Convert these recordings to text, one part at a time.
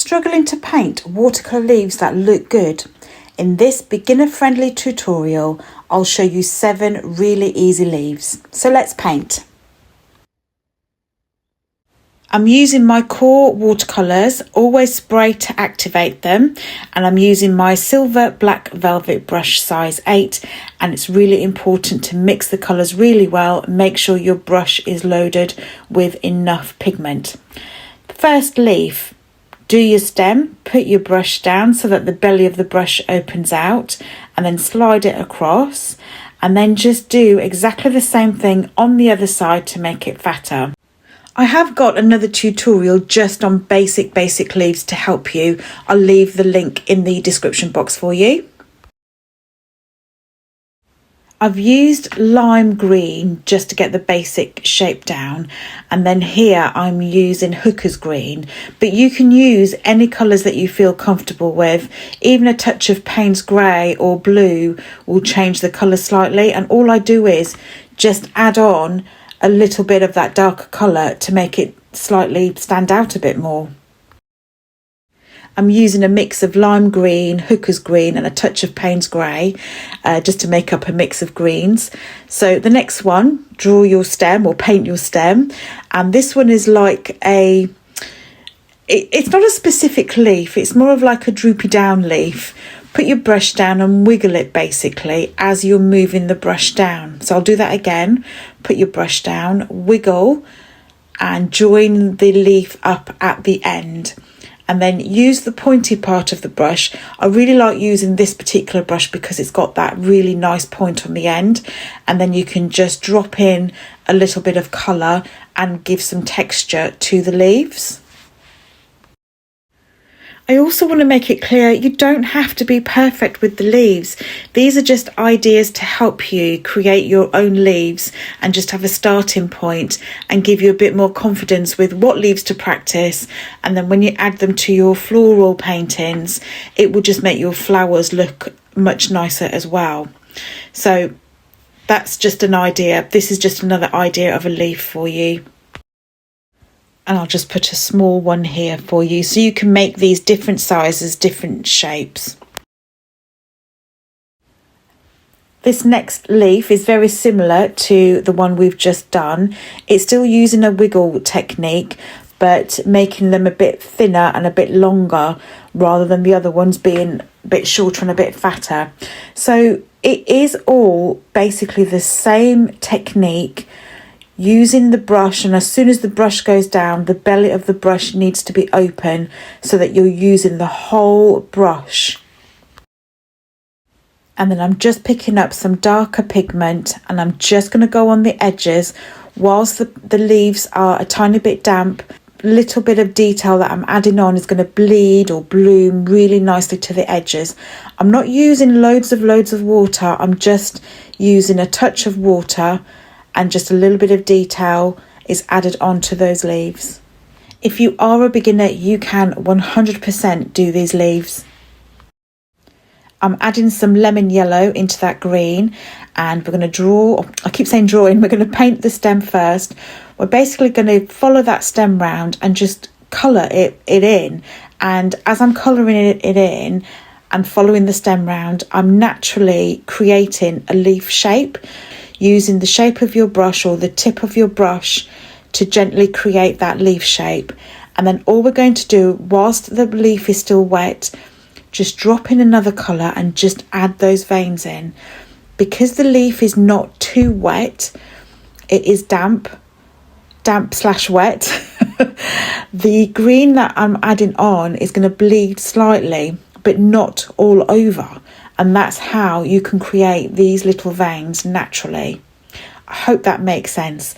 Struggling to paint watercolour leaves that look good? In this beginner-friendly tutorial, I'll show you 7 really easy leaves. So let's paint. I'm using my core watercolours, always spray to activate them, and I'm using my silver black velvet brush size 8, and it's really important to mix the colours really well. Make sure your brush is loaded with enough pigment. The first leaf, do your stem, put your brush down so that the belly of the brush opens out, and then slide it across, and then just do exactly the same thing on the other side to make it fatter. I have got another tutorial just on basic leaves to help you. I'll leave the link in the description box for you. I've used lime green just to get the basic shape down, and then here I'm using hooker's green, but you can use any colours that you feel comfortable with. Even a touch of Payne's grey or blue will change the colour slightly, and all I do is just add on a little bit of that darker colour to make it slightly stand out a bit more. I'm using a mix of lime green, hooker's green and a touch of Payne's grey just to make up a mix of greens. So the next one, draw your stem or paint your stem, and this one is like it's not a specific leaf, it's more of like a droopy down leaf. Put your brush down and wiggle it basically as you're moving the brush down. So I'll do that again. Put your brush down, wiggle and join the leaf up at the end. And then use the pointy part of the brush. I really like using this particular brush because it's got that really nice point on the end. And then you can just drop in a little bit of colour and give some texture to the leaves. I also want to make it clear you don't have to be perfect with the leaves. These are just ideas to help you create your own leaves and just have a starting point and give you a bit more confidence with what leaves to practice. And then when you add them to your floral paintings, it will just make your flowers look much nicer as well. So that's just an idea. This is just another idea of a leaf for you. And I'll just put a small one here for you so you can make these different sizes, different shapes. This next leaf is very similar to the one we've just done. It's still using a wiggle technique, but making them a bit thinner and a bit longer rather than the other ones being a bit shorter and a bit fatter. So it is all basically the same technique, using the brush, and as soon as the brush goes down, the belly of the brush needs to be open so that you're using the whole brush. And then I'm just picking up some darker pigment and I'm just going to go on the edges whilst the leaves are a tiny bit damp. Little bit of detail that I'm adding on is going to bleed or bloom really nicely to the edges. I'm not using loads of water, I'm just using a touch of water, and just a little bit of detail is added onto those leaves. If you are a beginner, you can 100% do these leaves. I'm adding some lemon yellow into that green, and we're going to draw, I keep saying drawing, we're going to paint the stem first. We're basically going to follow that stem round and just colour it in. And as I'm colouring it in and following the stem round, I'm naturally creating a leaf shape, using the shape of your brush or the tip of your brush to gently create that leaf shape. And then all we're going to do whilst the leaf is still wet, just drop in another colour and just add those veins in. Because the leaf is not too wet, it is damp / wet, the green that I'm adding on is going to bleed slightly but not all over. And that's how you can create these little veins naturally. I hope that makes sense.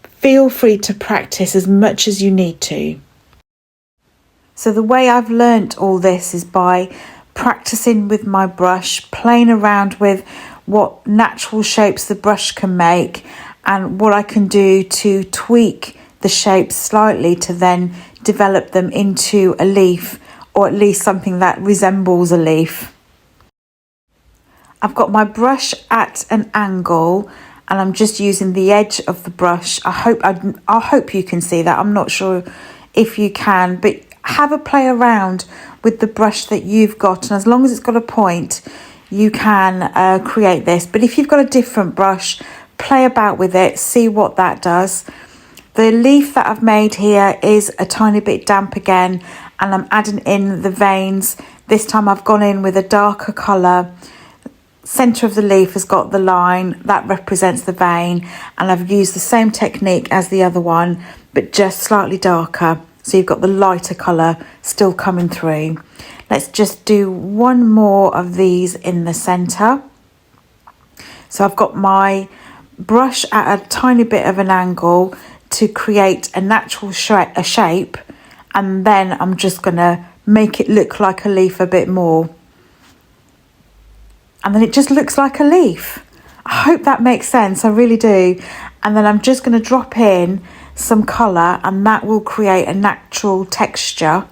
Feel free to practice as much as you need to. So the way I've learnt all this is by practicing with my brush, playing around with what natural shapes the brush can make and what I can do to tweak the shapes slightly to then develop them into a leaf, or at least something that resembles a leaf. I've got my brush at an angle and I'm just using the edge of the brush. I hope you can see that. I'm not sure if you can, but have a play around with the brush that you've got, and as long as it's got a point, you can create this. But if you've got a different brush, play about with it, see what that does. The leaf that I've made here is a tiny bit damp again, and I'm adding in the veins. This time I've gone in with a darker colour. Centre of the leaf has got the line that represents the vein, and I've used the same technique as the other one, but just slightly darker, so you've got the lighter colour still coming through. Let's just do one more of these in the centre. So I've got my brush at a tiny bit of an angle to create a natural shape, and then I'm just going to make it look like a leaf a bit more. And then it just looks like a leaf. I hope that makes sense, I really do. And then I'm just going to drop in some colour, and that will create a natural texture,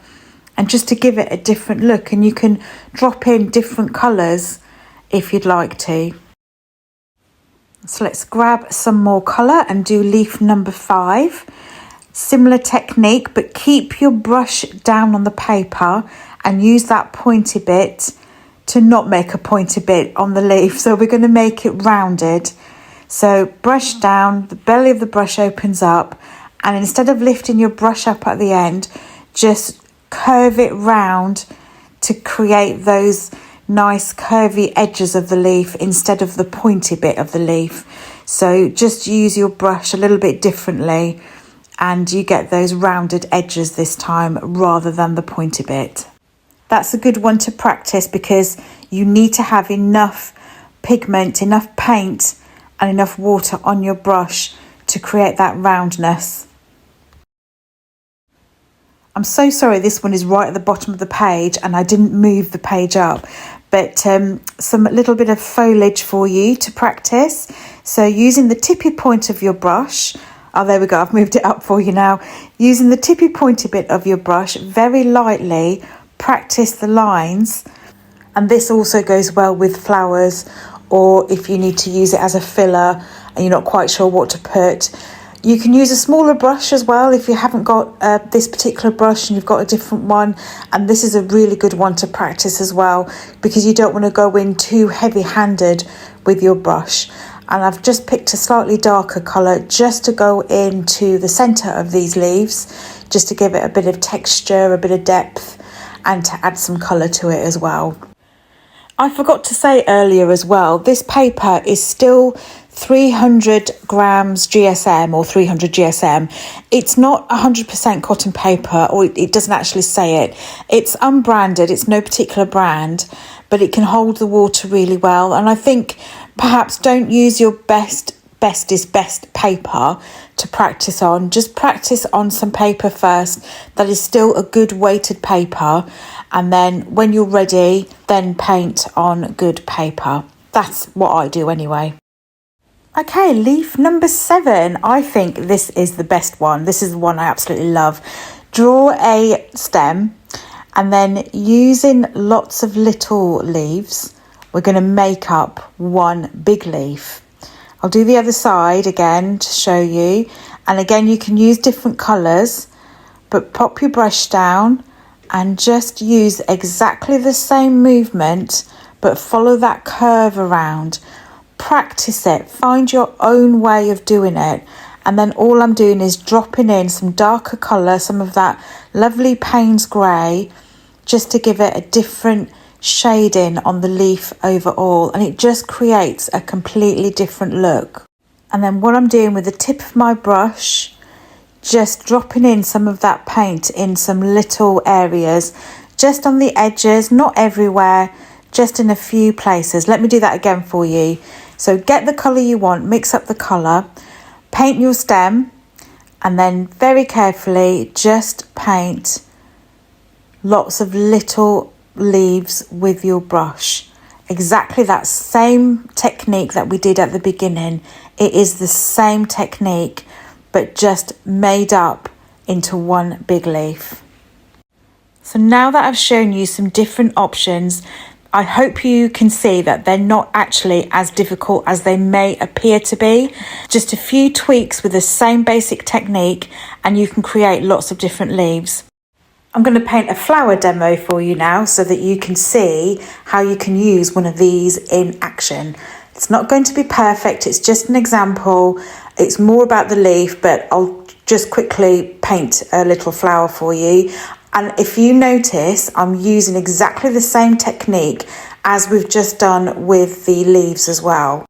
and just to give it a different look. And you can drop in different colours if you'd like to. So let's grab some more colour and do leaf number 5. Similar technique, but keep your brush down on the paper and use that pointy bit to not make a pointy bit on the leaf. So we're going to make it rounded. So brush down, the belly of the brush opens up, and instead of lifting your brush up at the end, just curve it round to create those nice curvy edges of the leaf instead of the pointy bit of the leaf. So just use your brush a little bit differently, and you get those rounded edges this time rather than the pointy bit. That's a good one to practice, because you need to have enough pigment, enough paint and enough water on your brush to create that roundness. I'm so sorry this one is right at the bottom of the page and I didn't move the page up, but some little bit of foliage for you to practice. So using the tippy point of your brush, oh there we go, I've moved it up for you now. Using the tippy pointy bit of your brush, very lightly practice the lines, and this also goes well with flowers, or if you need to use it as a filler and you're not quite sure what to put. You can use a smaller brush as well if you haven't got this particular brush and you've got a different one, and this is a really good one to practice as well, because you don't want to go in too heavy-handed with your brush. And I've just picked a slightly darker colour just to go into the centre of these leaves, just to give it a bit of texture, a bit of depth, and to add some colour to it as well. I forgot to say earlier as well, this paper is still 300 grams GSM or 300 GSM. It's not 100% cotton paper, or it doesn't actually say it. It's unbranded, it's no particular brand, but it can hold the water really well. And I think perhaps don't use your best paper to practice on. Just practice on some paper first that is still a good weighted paper, and then when you're ready, then paint on good paper. That's what I do anyway. Okay, leaf number 7. I think this is the best one. This is the one I absolutely love. Draw a stem, and then using lots of little leaves, we're going to make up one big leaf. I'll do the other side again to show you. And again, you can use different colours, but pop your brush down and just use exactly the same movement, but follow that curve around. Practice it, find your own way of doing it. And then all I'm doing is dropping in some darker colour, some of that lovely Payne's grey, just to give it a different shading on the leaf overall, and it just creates a completely different look. And then what I'm doing with the tip of my brush, just dropping in some of that paint in some little areas, just on the edges, not everywhere, just in a few places. Let me do that again for you. So get the colour you want, mix up the colour, paint your stem, and then very carefully just paint lots of little leaves with your brush. Exactly that same technique that we did at the beginning. It is the same technique, but just made up into one big leaf. So now that I've shown you some different options, I hope you can see that they're not actually as difficult as they may appear to be. Just a few tweaks with the same basic technique and you can create lots of different leaves. I'm going to paint a flower demo for you now so that you can see how you can use one of these in action. It's not going to be perfect, it's just an example. It's more about the leaf, but I'll just quickly paint a little flower for you. And if you notice, I'm using exactly the same technique as we've just done with the leaves as well.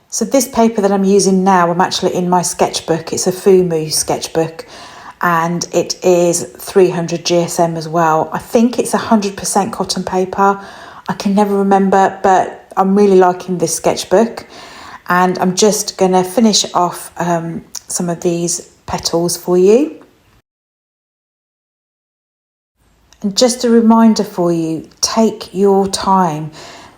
So this paper that I'm using now, I'm actually in my sketchbook. It's a Fumu sketchbook and it is 300 GSM as well. I think it's 100% cotton paper. I can never remember, but I'm really liking this sketchbook. And I'm just going to finish off some of these petals for you. And just a reminder for you, take your time.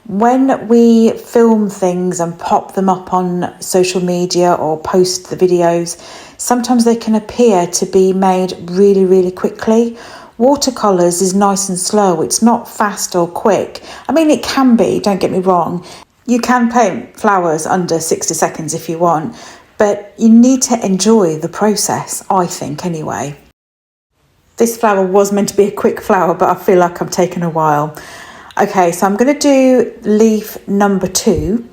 When we film things and pop them up on social media or post the videos, sometimes they can appear to be made really, really quickly. Watercolours is nice and slow. It's not fast or quick. I mean, it can be, don't get me wrong. You can paint flowers under 60 seconds if you want, but you need to enjoy the process, I think anyway. This flower was meant to be a quick flower, but I feel like I'm taking a while. Okay, so I'm going to do leaf number 2,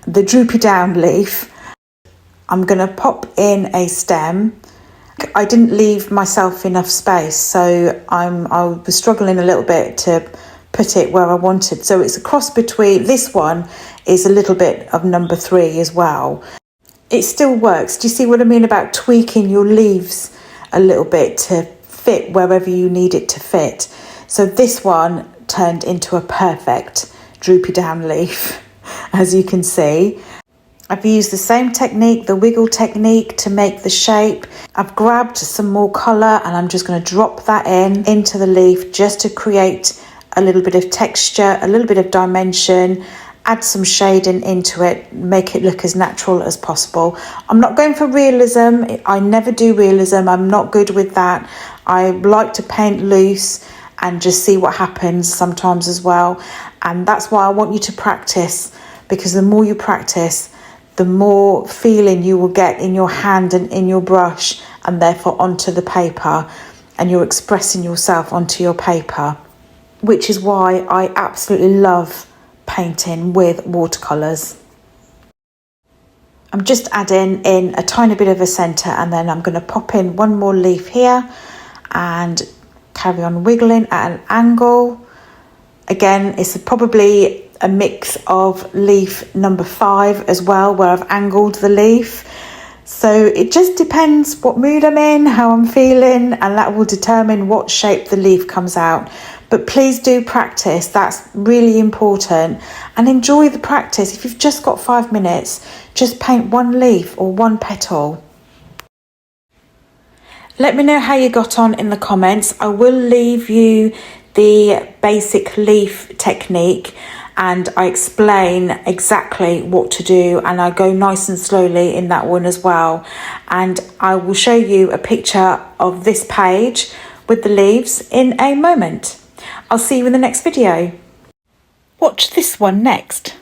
the droopy down leaf. I'm going to pop in a stem. I didn't leave myself enough space, so I was struggling a little bit to put it where I wanted. So it's a cross between, this one is a little bit of number 3 as well. It still works. Do you see what I mean about tweaking your leaves a little bit to fit wherever you need it to fit? So this one turned into a perfect droopy down leaf, as you can see. I've used the same technique, the wiggle technique, to make the shape. I've grabbed some more colour and I'm just going to drop that into the leaf just to create a little bit of texture, a little bit of dimension, add some shading into it, make it look as natural as possible. I'm not going for realism. I never do realism. I'm not good with that. I like to paint loose and just see what happens sometimes as well. And that's why I want you to practice, because the more you practice, the more feeling you will get in your hand and in your brush and therefore onto the paper, and you're expressing yourself onto your paper, which is why I absolutely love painting with watercolours. I'm just adding in a tiny bit of a centre, and then I'm going to pop in one more leaf here and carry on wiggling at an angle. Again, it's probably a mix of leaf number 5 as well, where I've angled the leaf. So it just depends what mood I'm in, how I'm feeling, and that will determine what shape the leaf comes out. But please do practice, that's really important, and enjoy the practice. If you've just got 5 minutes, just paint one leaf or one petal. Let me know how you got on in the comments. I will leave you the basic leaf technique and I explain exactly what to do, and I go nice and slowly in that one as well. And I will show you a picture of this page with the leaves in a moment. I'll see you in the next video. Watch this one next.